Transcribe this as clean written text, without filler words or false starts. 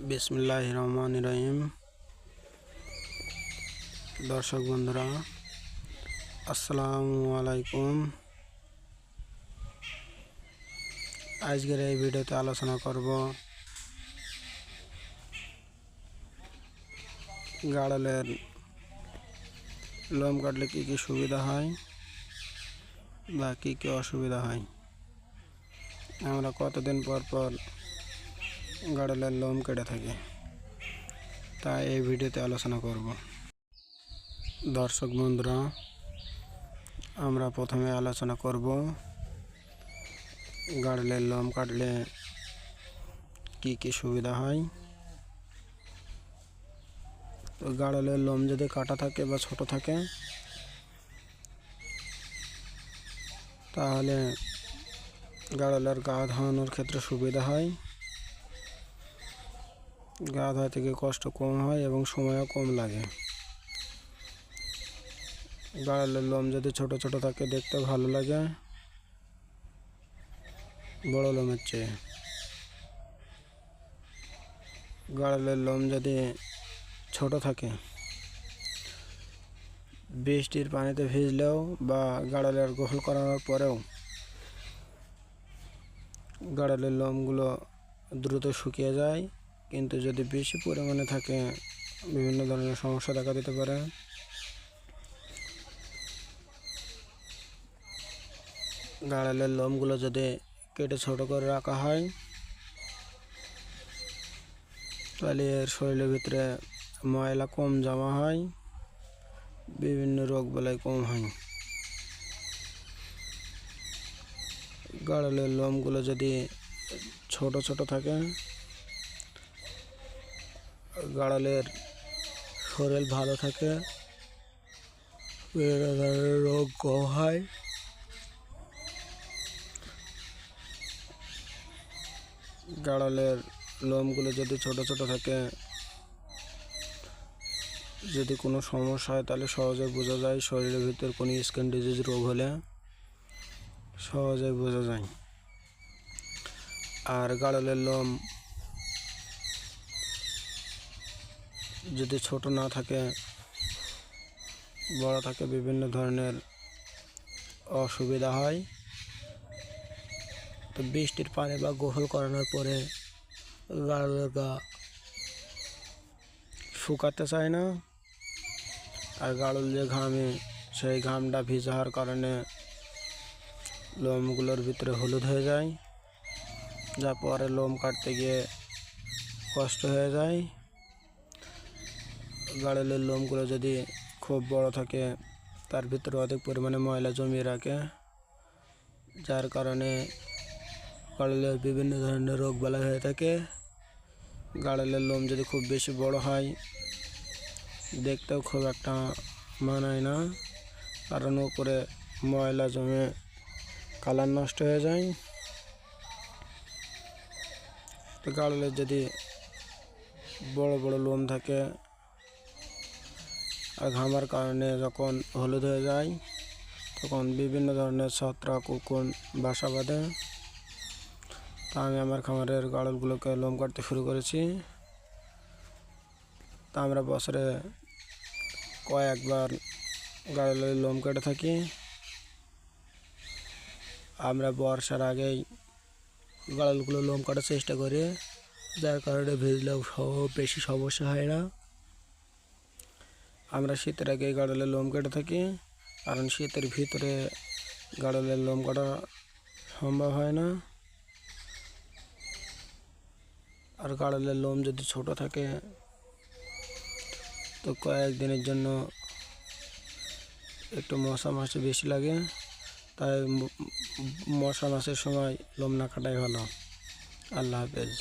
বিসমিল্লাহির রহমানির রহিম। দর্শক বন্ধুরা, আসসালামু আলাইকুম। আজকের এই ভিডিওতে আলোচনা করব গাড়লের লোম কাটলে কী কী সুবিধা হয় বা কী কী অসুবিধা হয়। আমরা কতদিন পর পর গাড়লের লোম কেটে থাকি, তাই এই ভিডিওতে আলোচনা করব। দর্শক বন্ধুরা, আমরা প্রথমে আলোচনা করব গাড়লের লোম কাটলে কী কী সুবিধা হয়। তো গাড়লের লোম যদি কাটা থাকে বা ছোট থাকে, তাহলে গাড়লের গা ধোয়ানোর ক্ষেত্রে সুবিধা হয়। গা ধোয়া থেকে কষ্ট কম হয় এবং সময়ও কম লাগে। গাড়লের লোম যদি ছোট ছোট থাকে, দেখতে ভালো লাগে বড় লোমের চেয়ে। গাড়লের লোম যদি ছোট থাকে, বৃষ্টির পানিতে ভিজলেও বা গাড়লের গোসল করানোর পরেও গাড়লের লোমগুলো দ্রুত শুকিয়ে যায়। কিন্তু যদি বেশি পরিমাণে থাকে, বিভিন্ন ধরনের সমস্যা দেখা দিতে পারে। গাড়লের লোমগুলো যদি কেটে ছোট করে রাখা হয়, তাহলে এর শরীরের ভিতরে ময়লা কম জমা হয়, বিভিন্ন রোগ বালাই কম হয়। গাড়লের লোমগুলো যদি ছোট ছোট থাকে, গাড়লের শরীর ভালো থাকে, বিভিন্ন ধরনের রোগ কম হয়। গাড়লের লোমগুলো যদি ছোট ছোট থাকে, যদি কোনো সমস্যা হয় তাহলে সহজে বোঝা যায়। শরীরের ভিতর কোনো স্কিন ডিজিজ রোগ হলে সহজে বোঝা যায়। আর গাড়লের লোম যদি ছোট না থাকে, বড় থাকে, বিভিন্ন ধরনের অসুবিধা হয়। তো বৃষ্টির পানি বা গোসল করানোর পরে গাড়লের গা শুকাতে চায় না, আর গাড়ল যে ঘামে, সেই ঘামটা ভিজা হওয়ার কারণে লোমগুলোর ভিতরে হলুদ হয়ে যায়, যা পরে লোম কাটতে গিয়ে কষ্ট হয়ে যায়। গাড়লের লোমগুলো যদি খুব বড় থাকে, তার ভিতরে অধিক পরিমাণে ময়লা জমিয়ে রাখে, যার কারণে গাড়লের বিভিন্ন ধরনের রোগ বালাই হয়ে থাকে। গাড়লের লোম যদি খুব বেশি বড় হয়, দেখতেও খুব একটা মানায় না, কারণ উপরে ময়লা জমে কালার নষ্ট হয়ে যায়। তো গাড়লের যদি বড় বড় লোম থাকে আর ঘামার কারণে যখন হলুদ হয়ে যায়, তখন বিভিন্ন ধরনের ছত্রাক উকুন বাসা বাঁধে। তা আমি আমার খামারের গাড়লগুলোকে লোম কাটতে শুরু করেছি। তা আমরা বছরে কয়েকবার গাড়লের লোম কেটে থাকি। আমরা বর্ষার আগেই গাড়লগুলো লোম কাটার চেষ্টা করি, যার কারণে ভিজলেও বেশি সমস্যা হয় না। আমরা শীতের আগেই গাড়লের লোম কেটে থাকি, কারণ শীতের ভিতরে গাড়লের লোম কাটা সম্ভব হয় না। আর গাড়লের লোম যদি ছোট থাকে, তো কয়েকদিনের জন্য একটু মশা মাছি বেশি লাগে, তাই মশা মাছির সময় লোম না কাটাই ভালো। আল্লাহ হাফেজ।